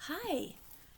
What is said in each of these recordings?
Hi,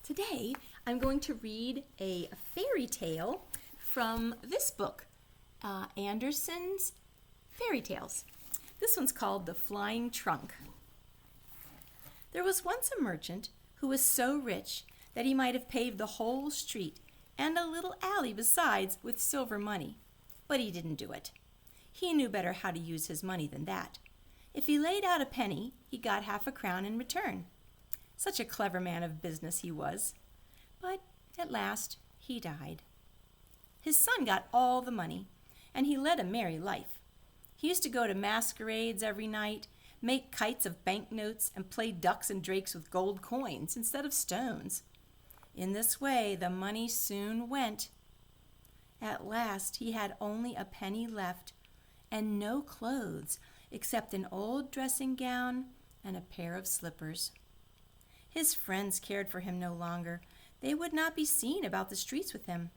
today I'm going to read a fairy tale from this book, Andersen's Fairy Tales. This one's called The Flying Trunk. There was once a merchant who was so rich that he might have paved the whole street and a little alley besides with silver money, but he didn't do it. He knew better how to use his money than that. If he laid out a penny, he got half a crown in return. Such a clever man of business he was. But at last he died. His son got all the money, and he led a merry life. He used to go to masquerades every night, make kites of banknotes, and play ducks and drakes with gold coins instead of stones. In this way, the money soon went. At last he had only a penny left, and no clothes except an old dressing gown and a pair of slippers. His friends cared for him no longer. They would not be seen about the streets with him.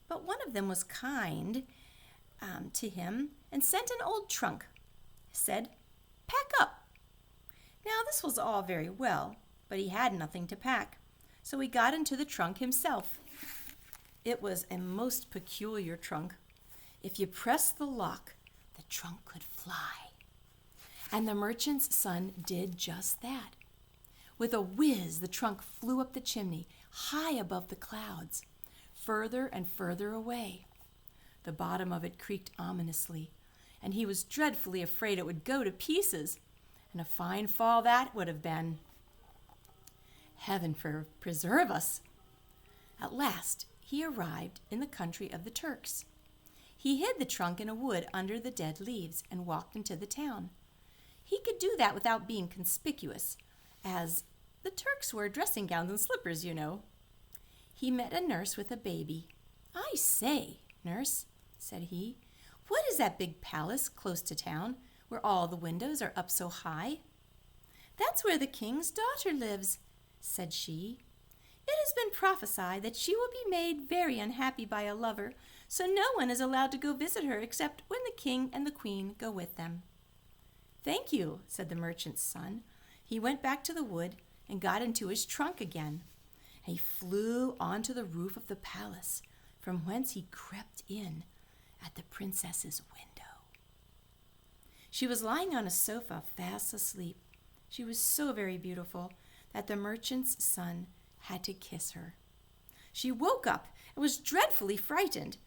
But one of them was kind to him and sent an old trunk. Said, "Pack up." Now this was all very well, but he had nothing to pack, so he got into the trunk himself. It was a most peculiar trunk. If you pressed the lock, the trunk could fly. And the merchant's son did just that. With a whiz, the trunk flew up the chimney, high above the clouds, further and further away. The bottom of it creaked ominously, and he was dreadfully afraid it would go to pieces, and a fine fall that would have been. Heaven preserve us! At last he arrived in the country of the Turks. He hid the trunk in a wood under the dead leaves and walked into the town. He could do that without being conspicuous, as the Turks wear dressing gowns and slippers, you know. He met a nurse with a baby. "I say, nurse," said he, "what is that big palace close to town where all the windows are up so high?" "That's where the king's daughter lives," said she. "It has been prophesied that she will be made very unhappy by a lover, so no one is allowed to go visit her except when the king and the queen go with them." "Thank you," said the merchant's son. He went back to the wood and got into his trunk again. He flew onto the roof of the palace, from whence he crept in at the princess's window. She was lying on a sofa, fast asleep. She was so very beautiful that the merchant's son had to kiss her. She woke up and was dreadfully frightened,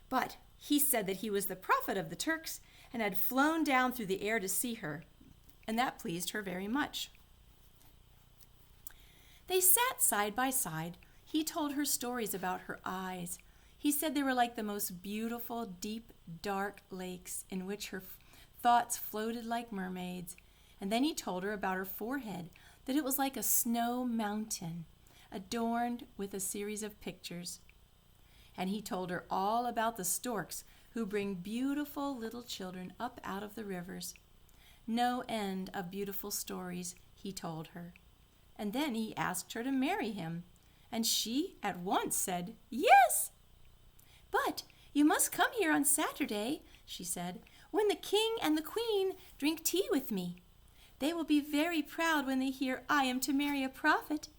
but he said that he was the prophet of the Turks and had flown down through the air to see her, and that pleased her very much. They sat side by side. He told her stories about her eyes. He said they were like the most beautiful, deep, dark lakes in which her thoughts floated like mermaids. And then he told her about her forehead, that it was like a snow mountain, adorned with a series of pictures. And he told her all about the storks who bring beautiful little children up out of the rivers. No end of beautiful stories he told her. And then he asked her to marry him, and she at once said, "Yes." "But you must come here on Saturday," she said, "when the king and the queen drink tea with me. They will be very proud when they hear I am to marry a prophet.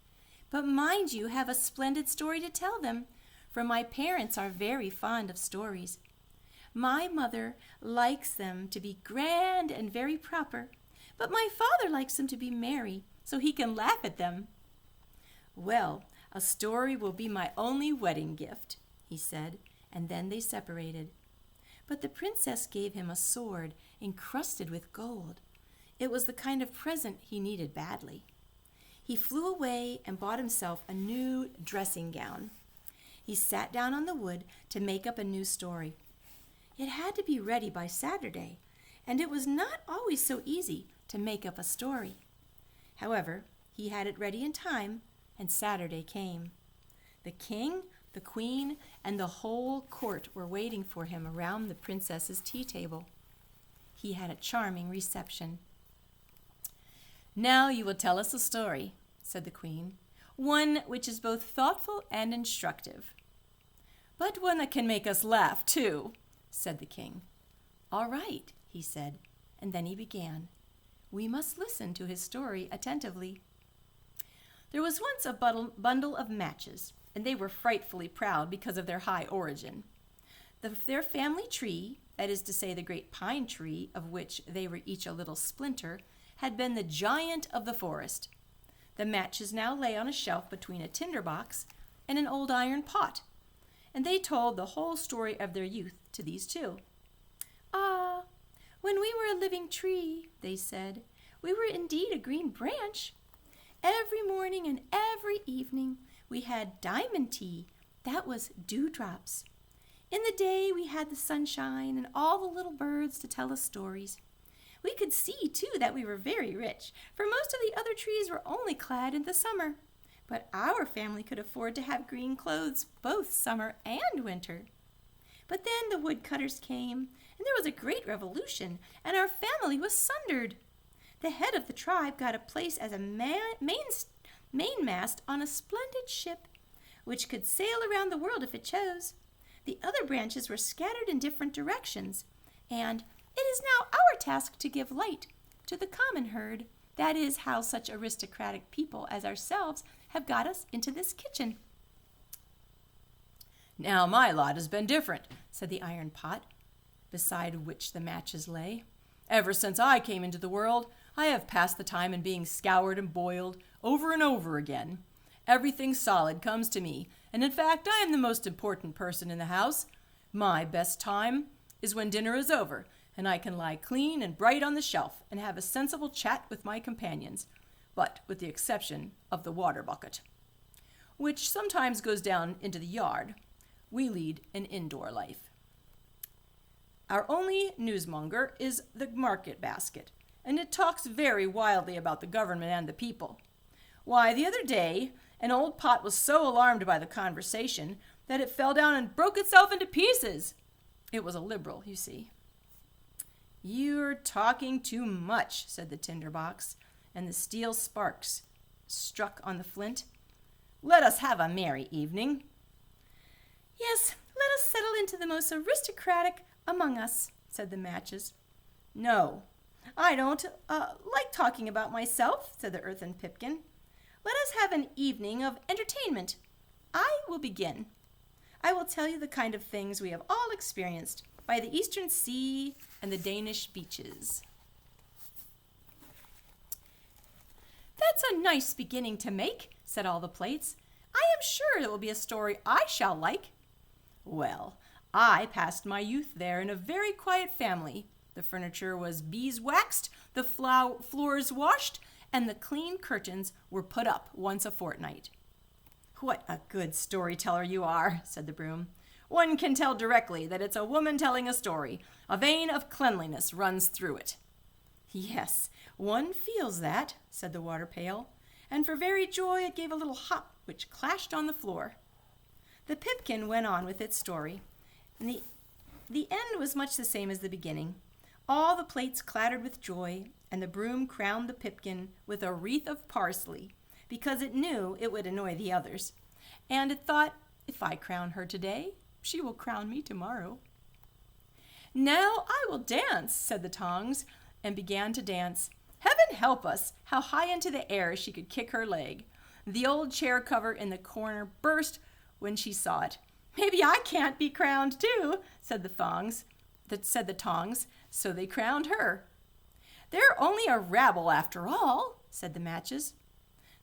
But mind you have a splendid story to tell them, for my parents are very fond of stories. My mother likes them to be grand and very proper, but my father likes them to be merry, so he can laugh at them." "Well, a story will be my only wedding gift," he said, and then they separated. But the princess gave him a sword encrusted with gold. It was the kind of present he needed badly. He flew away and bought himself a new dressing gown. He sat down on the wood to make up a new story. It had to be ready by Saturday, and it was not always so easy to make up a story. However, he had it ready in time, and Saturday came. The king, the queen, and the whole court were waiting for him around the princess's tea table. He had a charming reception. "Now you will tell us a story," said the queen, "one which is both thoughtful and instructive." "But one that can make us laugh, too," said the king. "All right," he said, and then he began. We must listen to his story attentively. There was once a bundle of matches, and they were frightfully proud because of their high origin. Their family tree, that is to say the great pine tree of which they were each a little splinter, had been the giant of the forest. The matches now lay on a shelf between a tinder box and an old iron pot, and they told the whole story of their youth to these two. "Ah, when we were a living tree," they said, "we were indeed a green branch. Every morning and every evening we had diamond tea, that was dewdrops. In the day we had the sunshine and all the little birds to tell us stories. We could see, too, that we were very rich, for most of the other trees were only clad in the summer. But our family could afford to have green clothes both summer and winter. But then the woodcutters came, and there was a great revolution, and our family was sundered. The head of the tribe got a place as a mainmast on a splendid ship, which could sail around the world if it chose. The other branches were scattered in different directions, and it is now our task to give light to the common herd. That is how such aristocratic people as ourselves have got us into this kitchen." "Now my lot has been different," said the iron pot, beside which the matches lay. "Ever since I came into the world, I have passed the time in being scoured and boiled over and over again. Everything solid comes to me, and in fact I am the most important person in the house. My best time is when dinner is over, and I can lie clean and bright on the shelf and have a sensible chat with my companions, but with the exception of the water bucket, which sometimes goes down into the yard. We lead an indoor life. Our only newsmonger is the market basket, and it talks very wildly about the government and the people. Why, the other day, an old pot was so alarmed by the conversation that it fell down and broke itself into pieces. It was a liberal, you see." "You're talking too much," said the tinderbox, and the steel sparks struck on the flint. "Let us have a merry evening." "Yes, let us settle into the most aristocratic among us," said the matches. "No, I don't like talking about myself," said the earthen pipkin. "Let us have an evening of entertainment. I will begin. I will tell you the kind of things we have all experienced by the Eastern Sea and the Danish beaches." "That's a nice beginning to make," said all the plates. "I am sure it will be a story I shall like." "Well, I passed my youth there in a very quiet family. The furniture was beeswaxed, the floors washed, and the clean curtains were put up once a fortnight." "What a good storyteller you are," said the broom. "One can tell directly that it's a woman telling a story. A vein of cleanliness runs through it." "Yes, one feels that," said the water pail, and for very joy it gave a little hop which clashed on the floor. The pipkin went on with its story, and the end was much the same as the beginning. All the plates clattered with joy, and the broom crowned the pipkin with a wreath of parsley, because it knew it would annoy the others, and it thought, "If I crown her today, she will crown me tomorrow." "Now I will dance," said the tongs, and began to dance. Heaven help us, how high into the air she could kick her leg. The old chair cover in the corner burst when she saw it. "Maybe I can't be crowned too," said the tongs, so they crowned her. "They're only a rabble after all," said the matches.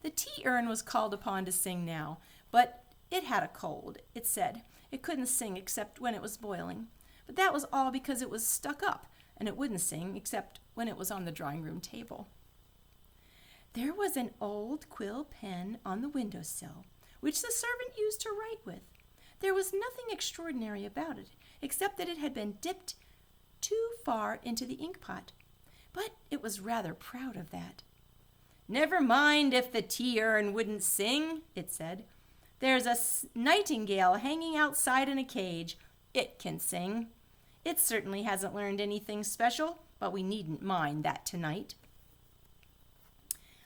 The tea urn was called upon to sing now, but it had a cold. It said it couldn't sing except when it was boiling, but that was all because it was stuck up, and it wouldn't sing except when it was on the drawing-room table. There was an old quill pen on the windowsill, which the servant used to write with. There was nothing extraordinary about it, except that it had been dipped too far into the inkpot, but it was rather proud of that. "Never mind if the tea urn wouldn't sing," it said. "There's a nightingale hanging outside in a cage. It can sing. It certainly hasn't learned anything special, but we needn't mind that tonight."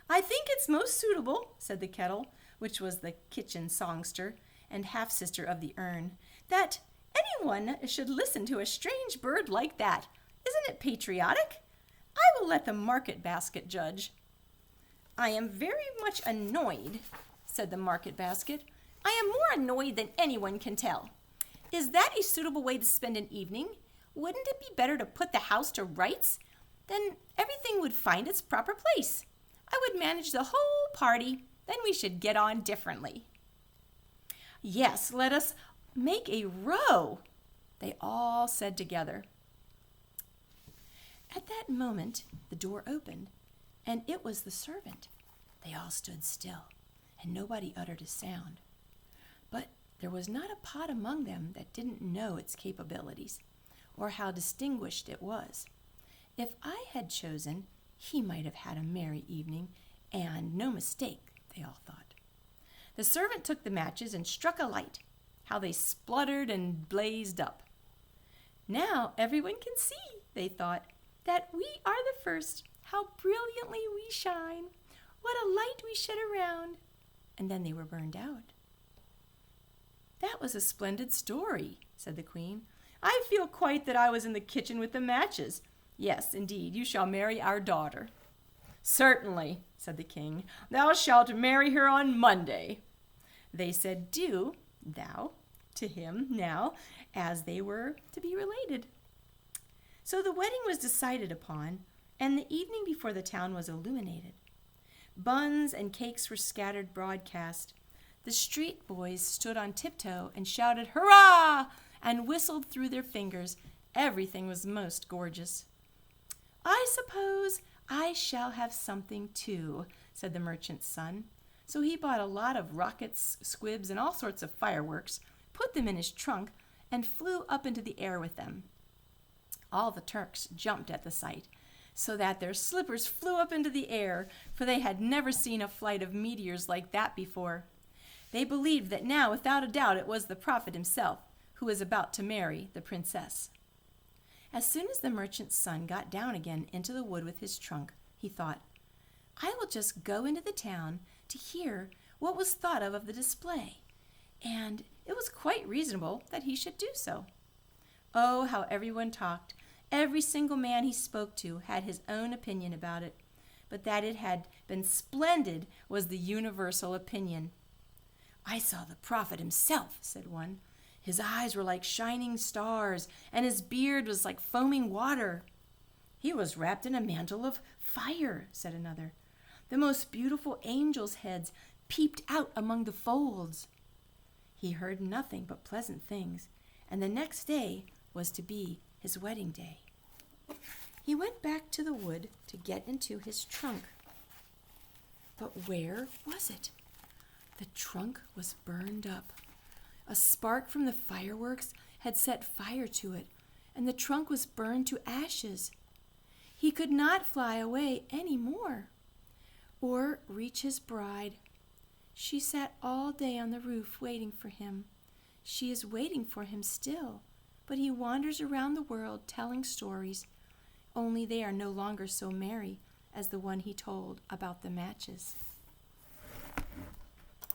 "I think it's most suitable," said the kettle, which was the kitchen songster and half-sister of the urn, "that anyone should listen to a strange bird like that. Isn't it patriotic? I will let the market basket judge." I am very much annoyed, said the market basket. I am more annoyed than anyone can tell. Is that a suitable way to spend an evening? Wouldn't it be better to put the house to rights? Then everything would find its proper place. I would manage the whole party. Then we should get on differently. Yes, let us make a row, they all said together. At that moment, the door opened, and it was the servant. They all stood still, and nobody uttered a sound. But there was not a pot among them that didn't know its capabilities, or how distinguished it was. If I had chosen, he might have had a merry evening, and no mistake, they all thought. The servant took the matches and struck a light. How they spluttered and blazed up. Now everyone can see, they thought, that we are the first. How brilliantly we shine. What a light we shed around. And then they were burned out. That was a splendid story, said the queen. I feel quite that I was in the kitchen with the matches. Yes, indeed, you shall marry our daughter. Certainly, said the king. Thou shalt marry her on Monday. They said do, thou, to him now, as they were to be related. So the wedding was decided upon, and the evening before the town was illuminated. Buns and cakes were scattered broadcast. The street boys stood on tiptoe and shouted, "Hurrah!" and whistled through their fingers. Everything was most gorgeous. I suppose I shall have something too, said the merchant's son. So he bought a lot of rockets, squibs, and all sorts of fireworks, put them in his trunk, and flew up into the air with them. All the Turks jumped at the sight, so that their slippers flew up into the air, for they had never seen a flight of meteors like that before. They believed that now, without a doubt, it was the prophet himself who was about to marry the princess. As soon as the merchant's son got down again into the wood with his trunk, he thought, I will just go into the town to hear what was thought of the display, and it was quite reasonable that he should do so. Oh, how everyone talked. Every single man he spoke to had his own opinion about it, but that it had been splendid was the universal opinion. I saw the prophet himself, said one. His eyes were like shining stars, and his beard was like foaming water. He was wrapped in a mantle of fire, said another. The most beautiful angels' heads peeped out among the folds. He heard nothing but pleasant things, and the next day was to be his wedding day. He went back to the wood to get into his trunk. But where was it? The trunk was burned up. A spark from the fireworks had set fire to it, and the trunk was burned to ashes. He could not fly away any more, or reach his bride. She sat all day on the roof waiting for him. She is waiting for him still, but he wanders around the world telling stories, only they are no longer so merry as the one he told about the matches.